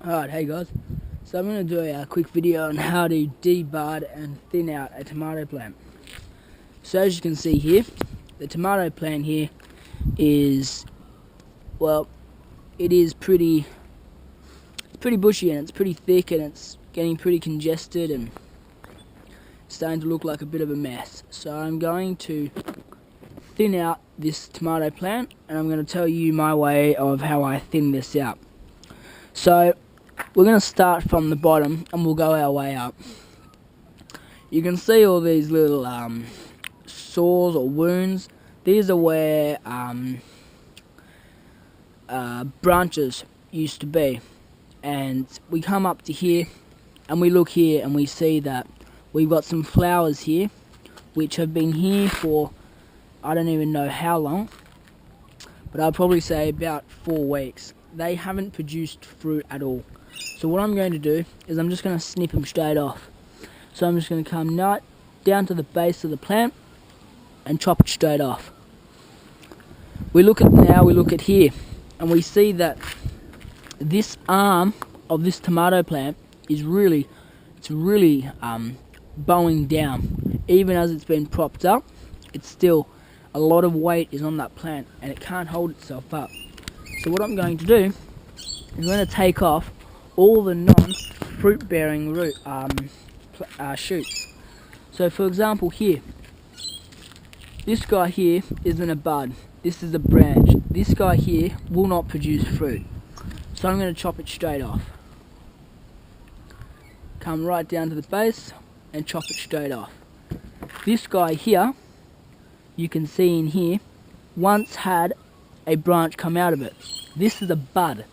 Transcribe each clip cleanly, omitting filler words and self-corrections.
Alright, hey guys. So I'm going to do a quick video on how to debud and thin out a tomato plant. So as you can see here, the tomato plant here is, well, it is pretty bushy and it's pretty thick and it's getting pretty congested and starting to look like a bit of a mess. So I'm going to thin out this tomato plant and I'm going to tell you my way of how I thin this out. So we're going to start from the bottom and we'll go our way up. You can see all these little sores or wounds. These are where branches used to be, and we come up to here and we look here and we see that we've got some flowers here which have been here for I don't even know how long, but I'll probably say about 4 weeks. They haven't produced fruit at all. So what I'm going to do is I'm just going to snip them straight off. So I'm just going to come right down to the base of the plant and chop it straight off. We look at here and we see that this arm of this tomato plant is really bowing down. Even as it's been propped up, it's still a lot of weight is on that plant and it can't hold itself up. So what I'm going to do is I'm going to take off all the non-fruit bearing shoots. So for example here, this guy here isn't a bud, this is a branch. This guy here will not produce fruit. So I'm going to chop it straight off. Come right down to the base and chop it straight off. This guy here, you can see in here, once had a branch come out of it. This is a bud.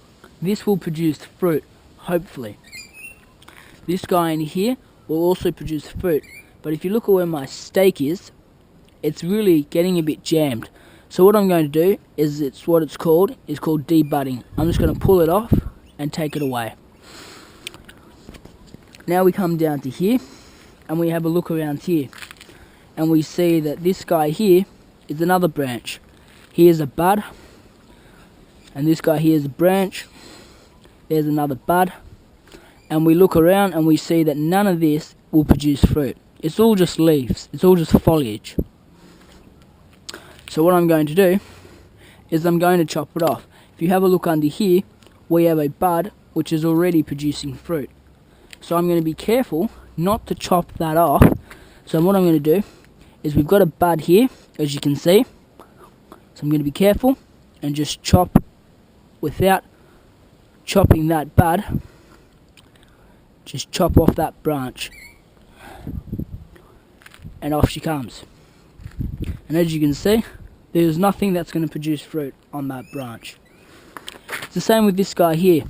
This will produce fruit, hopefully. This guy in here will also produce fruit, but if you look at where my stake is, it's really getting a bit jammed. So what I'm going to do is it's called debudding. I'm just going to pull it off and take it away. Now we come down to here and we have a look around here and we see that this guy here is another branch. Here's a bud, and this guy here is a branch. There's another bud, and we look around and we see that none of this will produce fruit. It's all just leaves, it's all just foliage. So what I'm going to do is I'm going to chop it off. If you have a look under here, we have a bud which is already producing fruit. So I'm going to be careful not to chop that off. So what I'm going to do is we've got a bud here, as you can see. So I'm going to be careful and just chop without chopping that bud. Just chop off that branch. And off she comes. And as you can see, there's nothing that's going to produce fruit on that branch. It's the same with this guy here.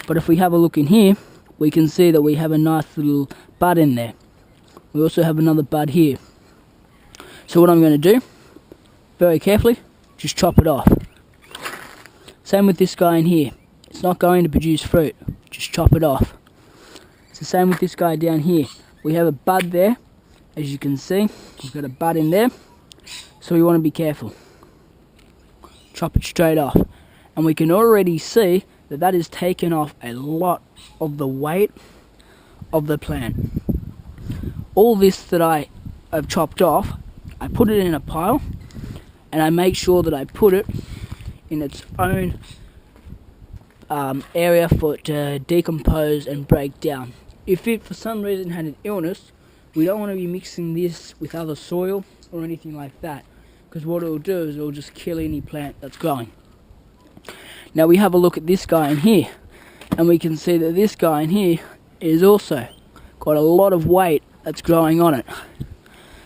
But if we have a look in here, we can see that we have a nice little bud in there. We also have another bud here. So what I'm going to do, very carefully, just chop it off. Same with this guy in here. It's not going to produce fruit. Just chop it off. It's the same with this guy down here. We have a bud there. As you can see, we've got a bud in there. So we want to be careful. Chop it straight off. And we can already see that that is taken off a lot of the weight of the plant. All this that I have chopped off, I put it in a pile and I make sure that I put it in its own area for it to decompose and break down. If it for some reason had an illness, we don't want to be mixing this with other soil or anything like that, because what it will do is it will just kill any plant that's growing. Now we have a look at this guy in here and we can see that this guy in here is also got a lot of weight that's growing on it.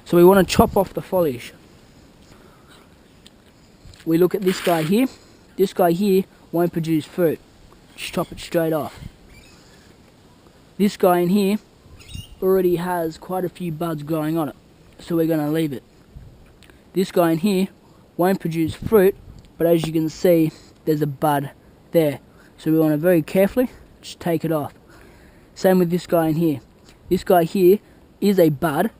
So we want to chop off the foliage. We look at this guy here. This guy here won't produce fruit. Just chop it straight off. This guy in here already has quite a few buds growing on it, so we're going to leave it. This guy in here won't produce fruit, but as you can see, there's a bud there. So we want to very carefully just take it off. Same with this guy in here. This guy here is a bud,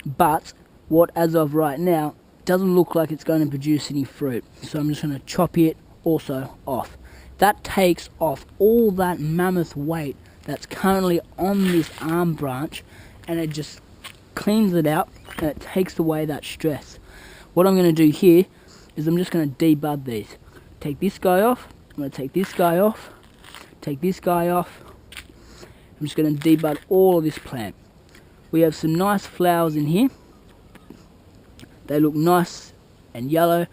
but what as of right now doesn't look like it's going to produce any fruit. So I'm just going to chop it also off. that takes off all that mammoth weight that's currently on this arm branch, and it just cleans it out and it takes away that stress. What I'm going to do here is I'm just going to debud these. Take this guy off, I'm going to take this guy off, take this guy off. I'm just going to debud all of this plant. We have some nice flowers in here. They look nice and yellow,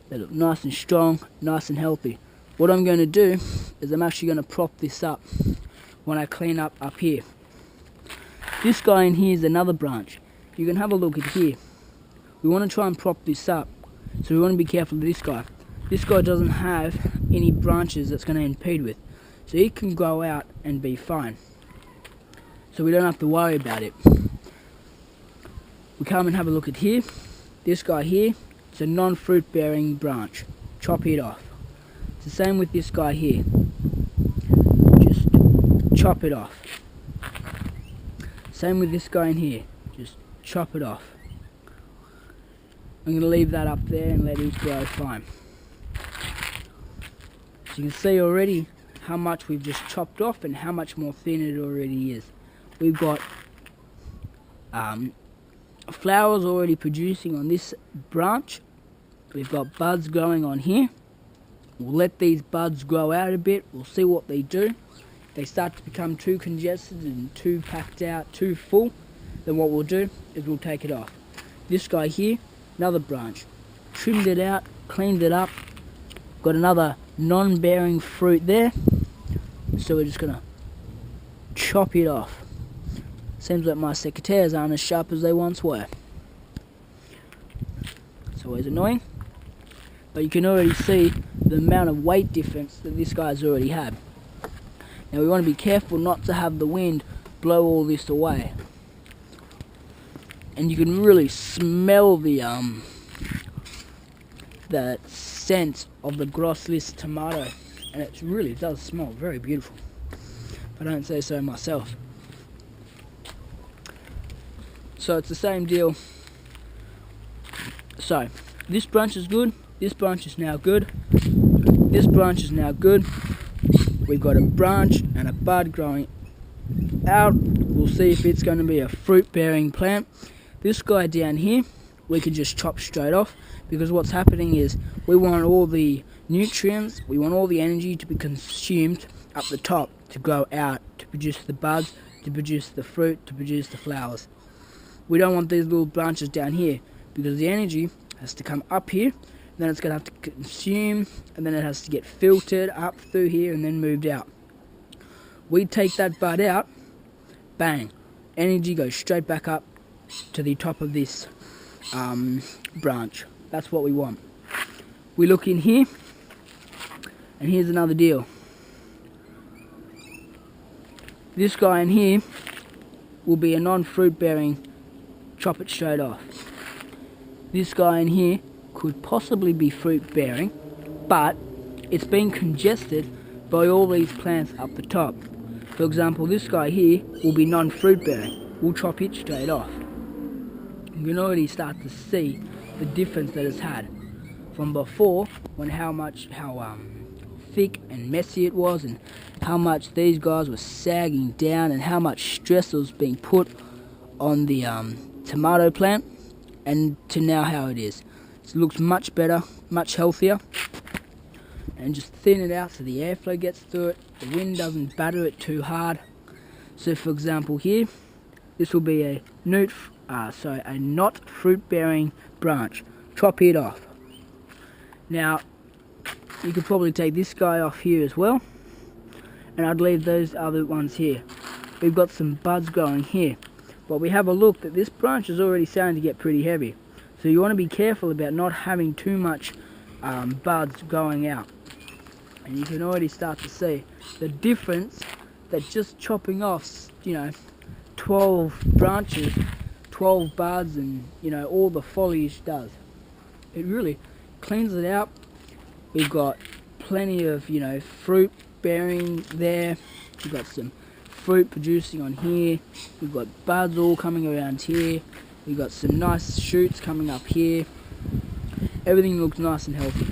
they look nice and strong, nice and healthy. What I'm going to do is I'm actually going to prop this up when I clean up here. This guy in here is another branch. You can have a look at here. We want to try and prop this up, so we want to be careful of this guy. This guy doesn't have any branches that's going to impede with, so he can grow out and be fine. So we don't have to worry about it. We come and have a look at here. This guy here, it's a non-fruit bearing branch. Chop it off. It's the same with this guy here. Just chop it off. Same with this guy in here. Just chop it off. I'm going to leave that up there and let it grow fine. So you can see already how much we've just chopped off and how much more thin it already is. We've got flowers already producing on this branch. We've got buds growing on here. We'll let these buds grow out a bit. We'll see what they do. If they start to become too congested and too packed out, too full, then what we'll do is we'll take it off. This guy here, another branch. Trimmed it out, cleaned it up. Got another non-bearing fruit there. So we're just going to chop it off. Seems like my secateurs aren't as sharp as they once were. It's always annoying. But you can already see the amount of weight difference that this guy's already had. Now we want to be careful not to have the wind blow all this away. And you can really smell the scent of the grossless tomato. And it really does smell very beautiful, if I don't say so myself. So it's the same deal. So this branch is good. This branch is now good. This branch is now good. We've got a branch and a bud growing out. We'll see if it's going to be a fruit bearing plant. This guy down here we can just chop straight off, because what's happening is we want all the nutrients, we want all the energy to be consumed up the top to grow out, to produce the buds, to produce the fruit, to produce the flowers. We don't want these little branches down here, because the energy has to come up here, then it's going to have to consume, and then it has to get filtered up through here and then moved out. We take that bud out, bang, energy goes straight back up to the top of this branch. That's what we want. We look in here, and here's another deal. This guy in here will be a non-fruit bearing. Chop it straight off. This guy in here could possibly be fruit bearing, but it's been congested by all these plants up the top. For example, this guy here will be non-fruit bearing. We'll chop it straight off. You can already start to see the difference that it's had from before, when how thick and messy it was, and how much these guys were sagging down, and how much stress was being put on the tomato plant, and to now how it is. It looks much better, much healthier, and just thin it out so the airflow gets through it, the wind doesn't batter it too hard. So for example here, this will be a not fruit bearing branch. Chop it off. Now you could probably take this guy off here as well, and I'd leave those other ones here. We've got some buds growing here, but we have a look that this branch is already starting to get pretty heavy. So you want to be careful about not having too much buds going out. And you can already start to see the difference that just chopping off, 12 branches, 12 buds, and all the foliage does. It really cleans it out. We've got plenty of fruit bearing there. We've got some fruit producing on here. We've got buds all coming around here. We've got some nice shoots coming up here. Everything looks nice and healthy.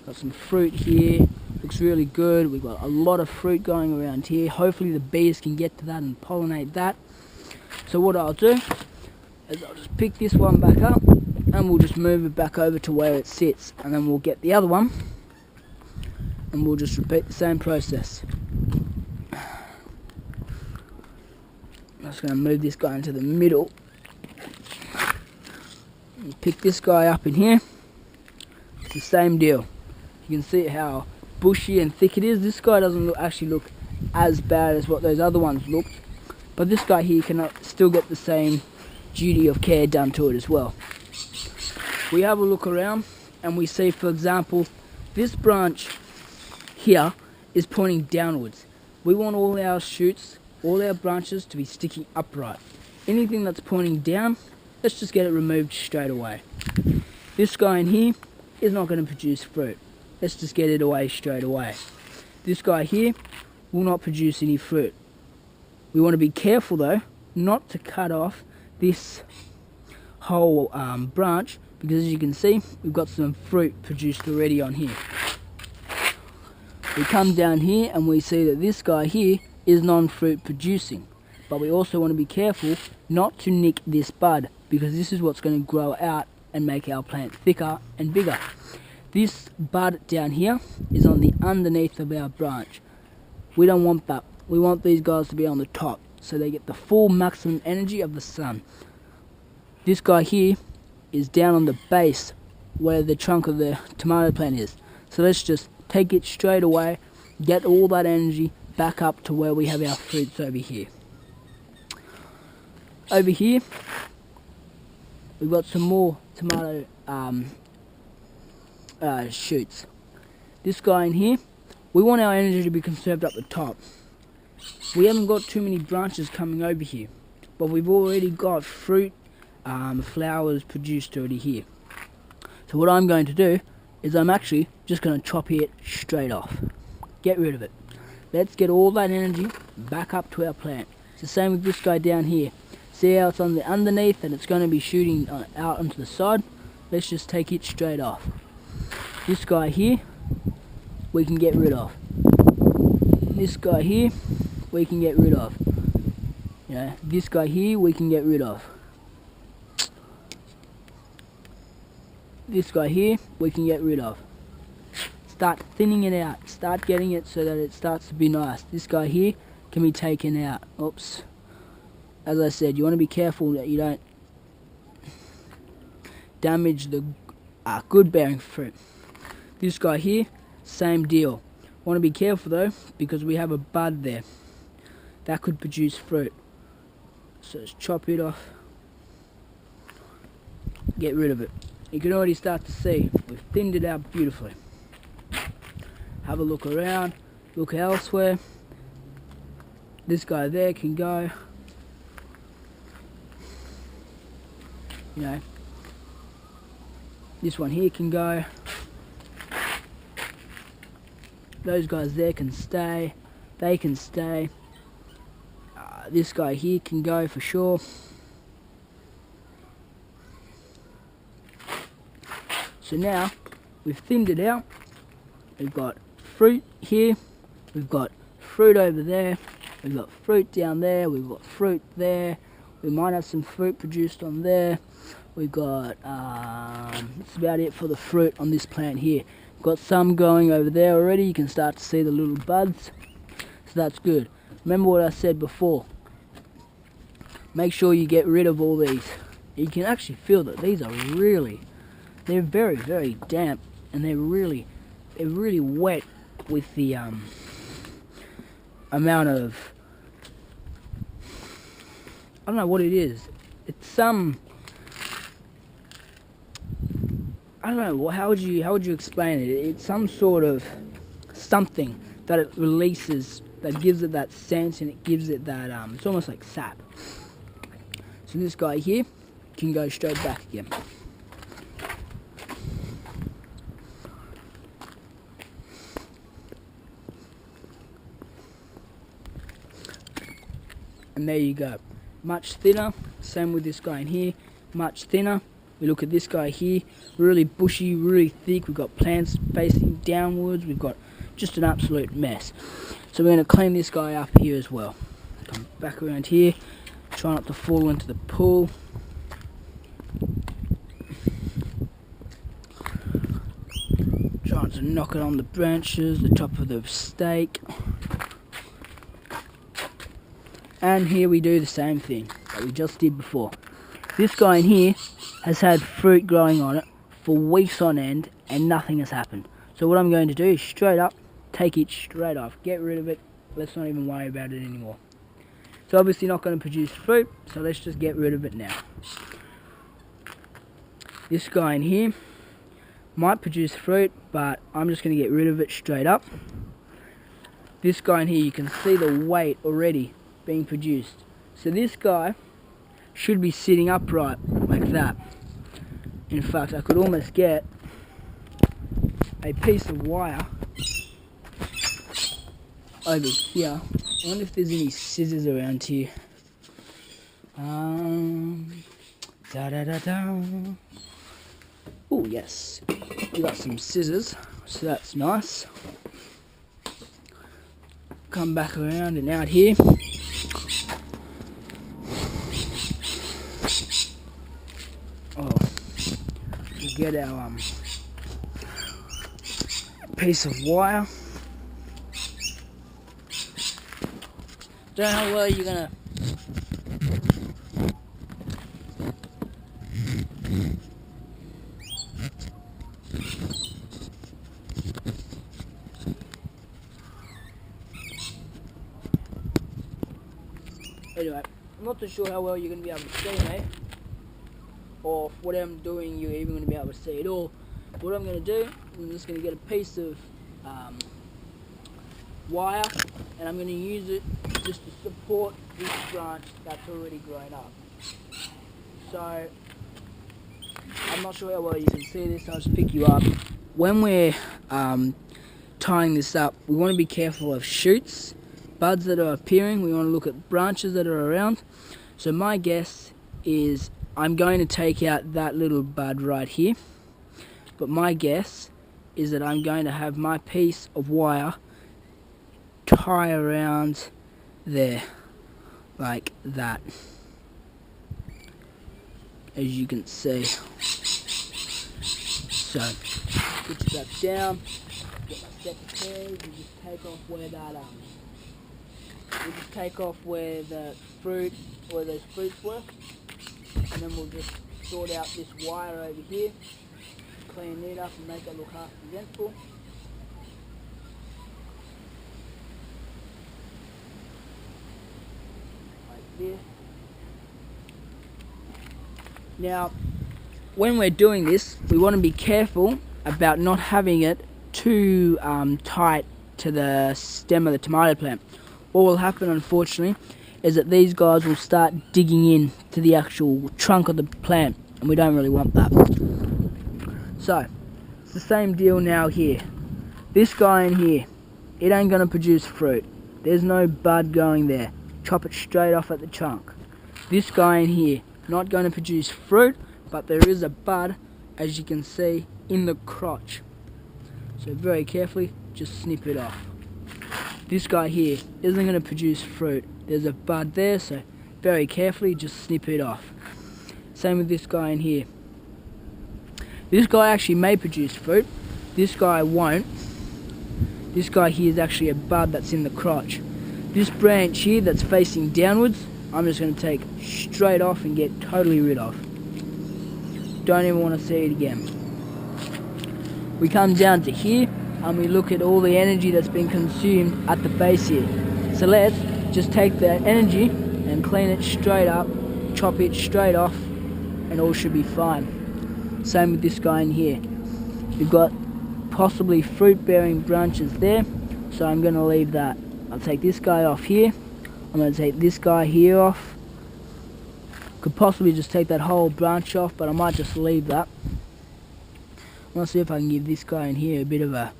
Got some fruit here. We've looks really good. We've got a lot of fruit going around here. Hopefully the bees can get to that and pollinate that. So what I'll do is I'll just pick this one back up and we'll just move it back over to where it sits, and then we'll get the other one and we'll just repeat the same process. I'm just going to move this guy into the middle and pick this guy up in here. It's the same deal. You can see how bushy and thick it is. This guy doesn't actually look as bad as what those other ones looked, but this guy here can still get the same duty of care done to it as well. We have a look around and we see, for example, this branch here is pointing downwards. We want all our shoots, all our branches to be sticking upright. Anything that's pointing down, let's just get it removed straight away. This guy in here is not going to produce fruit. Let's just get it away straight away. This guy here will not produce any fruit. We want to be careful though not to cut off this whole branch, because as you can see, we've got some fruit produced already on here. We come down here and we see that this guy here is non-fruit producing, but we also want to be careful not to nick this bud, because this is what's going to grow out and make our plant thicker and bigger. This bud down here is on the underneath of our branch. We don't want that. We want these guys to be on the top, so they get the full maximum energy of the sun. This guy here is down on the base where the trunk of the tomato plant is. So let's just take it straight away, get all that energy back up to where we have our fruits over here. Over here, we've got some more tomato shoots. This guy in here, we want our energy to be conserved up the top. We haven't got too many branches coming over here, but we've already got fruit, flowers produced already here. So what I'm going to do is I'm actually just going to chop it straight off. Get rid of it. Let's get all that energy back up to our plant. It's the same with this guy down here. See how it's on the underneath and it's going to be shooting out onto the side? Let's just take it straight off. This guy here, we can get rid of. This guy here, we can get rid of. You know, this guy here, we can get rid of. This guy here, we can get rid of. Start thinning it out. Start getting it so that it starts to be nice. This guy here can be taken out. Oops. As I said, you want to be careful that you don't damage the good bearing fruit. This guy here, same deal. Want to be careful though, because we have a bud there that could produce fruit. So let's chop it off. Get rid of it. You can already start to see we've thinned it out beautifully. Have a look around, look elsewhere. This guy there can go. You know, this one here can go. Those guys there can stay. They can stay. This guy here can go for sure. So now we've thinned it out. We've got fruit here. We've got fruit over there. We've got fruit down there. We've got fruit there. We might have some fruit produced on there. We've got, that's about it for the fruit on this plant here. We've got some going over there already. You can start to see the little buds. So that's good. Remember what I said before. Make sure you get rid of all these. You can actually feel that these are really, they're very, very damp. And they're really wet with the amount of, I don't know what it is. It's some, I don't know, how would you explain it? It's some sort of something that it releases that gives it that sense, and it gives it that it's almost like sap. So this guy here can go straight back again. And there you go. Much thinner. Same with this guy in here. Much thinner. We look at this guy here. Really bushy, really thick. We've got plants facing downwards. We've got just an absolute mess. So we're going to clean this guy up here as well. Come back around here, try not to fall into the pool. Trying to knock it on the branches, the top of the stake. And here we do the same thing that we just did before. This guy in here has had fruit growing on it for weeks on end and nothing has happened. So what I'm going to do is straight up take it straight off, get rid of it, let's not even worry about it anymore. It's obviously not going to produce fruit, so let's just get rid of it now. This guy in here might produce fruit, but I'm just going to get rid of it straight up. This guy in here, you can see the weight already being produced. So this guy should be sitting upright like that. In fact, I could almost get a piece of wire over here. I wonder if there's any scissors around here. Oh yes, we got some scissors, so that's nice. Come back around and out here. Oh, we get our piece of wire. Don't know how well you're gonna. Anyway, I'm not too sure how well you're gonna be able to see me, or if what I'm doing you're even gonna be able to see at all. What I'm gonna do, I'm just gonna get a piece of wire, and I'm gonna use it just to support this branch that's already grown up. So I'm not sure how well you can see this. I'll just pick you up. When we're tying this up, we want to be careful of shoots, buds that are appearing. We want to look at branches that are around. So my guess is I'm going to take out that little bud right here, but my guess is that I'm going to have my piece of wire tie around there like that, as you can see. So put you back down, get my secateurs, and just take off where that we'll just take off where the fruit, where those fruits were, and then we'll just sort out this wire over here, clean it up and make it look half presentable. Like this. Now, when we're doing this, we want to be careful about not having it too tight to the stem of the tomato plant. What will happen, unfortunately, is that these guys will start digging in to the actual trunk of the plant, and we don't really want that. So, it's the same deal now here. This guy in here, it ain't going to produce fruit. There's no bud going there. Chop it straight off at the trunk. This guy in here, not going to produce fruit, but there is a bud, as you can see, in the crotch. So very carefully, just snip it off. This guy here isn't going to produce fruit. There's a bud there, so very carefully, just snip it off. Same with this guy in here. This guy actually may produce fruit. This guy won't. This guy here is actually a bud that's in the crotch. This branch here that's facing downwards, I'm just going to take straight off and get totally rid of. Don't even want to see it again. We come down to here and we look at all the energy that's been consumed at the base here. So let's just take that energy and clean it straight up, chop it straight off, and all should be fine. Same with this guy in here. We've got possibly fruit bearing branches there, so I'm going to leave that. I'll take this guy off here. I'm going to take this guy here off. Could possibly just take that whole branch off, but I might just leave that. I'm going to see if I can give this guy in here a bit of a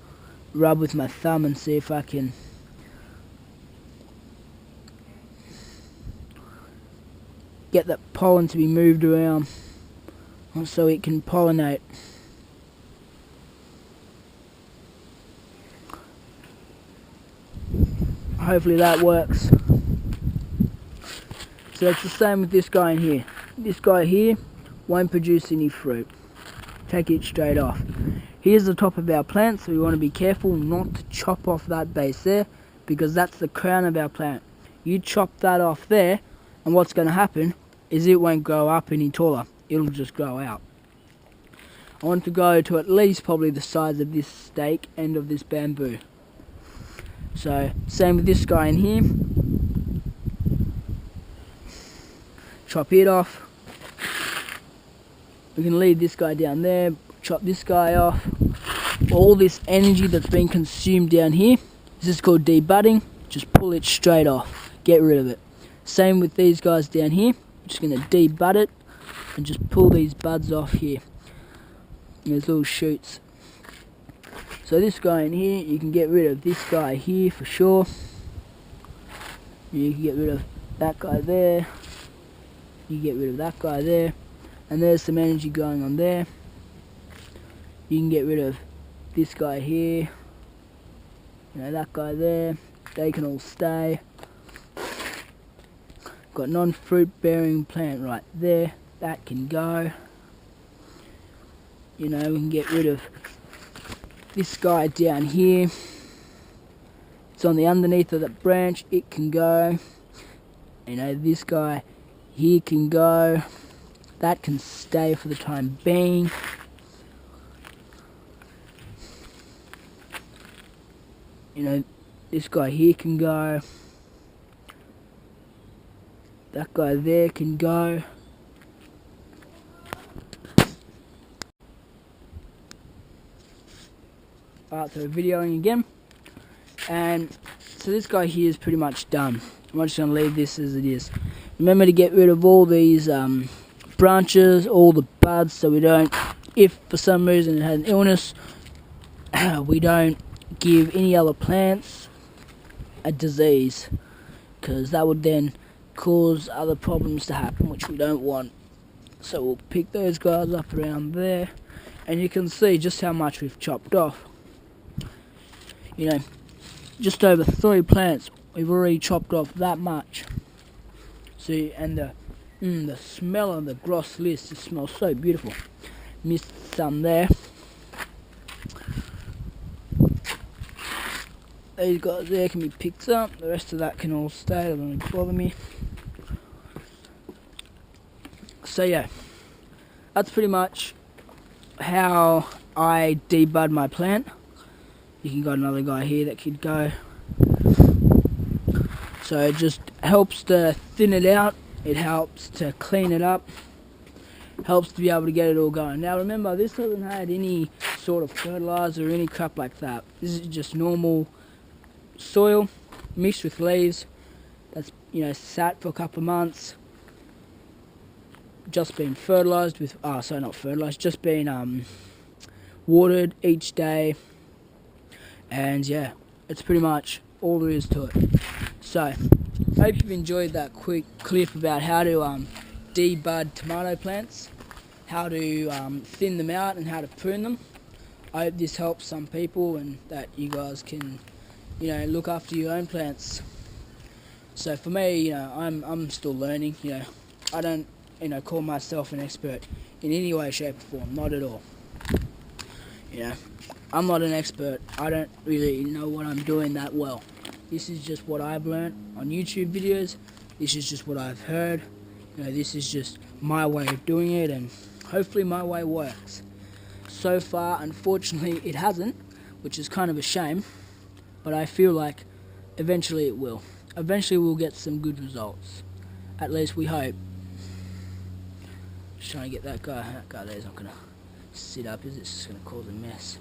rub with my thumb and see if I can get that pollen to be moved around so it can pollinate. Hopefully that works. So it's the same with this guy in here. This guy here won't produce any fruit. Take it straight off. Here's the top of our plant, so we want to be careful not to chop off that base there, because that's the crown of our plant. You chop that off there, and what's going to happen is it won't grow up any taller. It'll just grow out. I want to go to at least probably the size of this stake end of this bamboo. So same with this guy in here. Chop it off. We can leave this guy down there, chop this guy off. All this energy that's been consumed down here, this is called debudding. Just pull it straight off, get rid of it. Same with these guys down here. I'm just going to debud it and just pull these buds off here. There's little shoots. So this guy in here, you can get rid of this guy here for sure. You can get rid of that guy there. You get rid of that guy there. And there's some energy going on there. You can get rid of this guy here. You know, that guy there. They can all stay. Got non-fruit bearing plant right there. That can go. You know, we can get rid of this guy down here. It's on the underneath of that branch. It can go. You know, this guy here can go. That can stay for the time being. You know, this guy here can go. That guy there can go. Alright, so videoing again. And so this guy here is pretty much done. I'm just going to leave this as it is. Remember to get rid of all these branches, all the buds, so we don't, if for some reason it has an illness, we don't give any other plants a disease, because that would then cause other problems to happen, which we don't want. So we'll pick those guys up around there, and you can see just how much we've chopped off. You know, just over 3 plants, we've already chopped off that much. See, and the smell of the gross list, it smells so beautiful. Missed some there. These guys there can be picked up. The rest of that can all stay. They don't bother me. So yeah, that's pretty much how I debud my plant. You can got another guy here that could go. So it just helps to thin it out. It helps to clean it up. Helps to be able to get it all going. Now remember, this doesn't have any sort of fertilizer or any crap like that. This is just normal soil mixed with leaves that's, you know, sat for a couple of months, just been fertilized with not fertilized, just been watered each day, and yeah, it's pretty much all there is to it. So hope you've enjoyed that quick clip about how to debud tomato plants, how to thin them out and how to prune them. I hope this helps some people and that you guys can, you know, look after your own plants. So for me, you know, I'm still learning. You know, I don't, you know, call myself an expert in any way, shape or form, not at all. You know, I'm not an expert. I don't really know what I'm doing that well. This is just what I've learned on YouTube videos. This is just what I've heard. You know, this is just my way of doing it, and hopefully my way works. So far, unfortunately, it hasn't, which is kind of a shame, but I feel like eventually it will. Eventually we'll get some good results. At least we hope. Just trying to get that guy there's not going to sit up, is it? It's just going to cause a mess.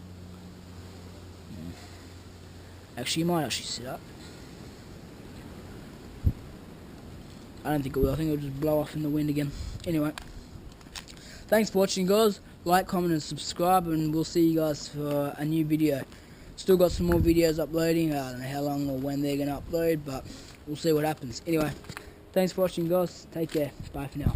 Actually, you might actually sit up. I don't think it will. I think it'll just blow off in the wind again. Anyway, thanks for watching, guys. Like, comment and subscribe, and we'll see you guys for a new video. Still got some more videos uploading. I don't know how long or when they're going to upload, but we'll see what happens. Anyway, thanks for watching, guys. Take care. Bye for now.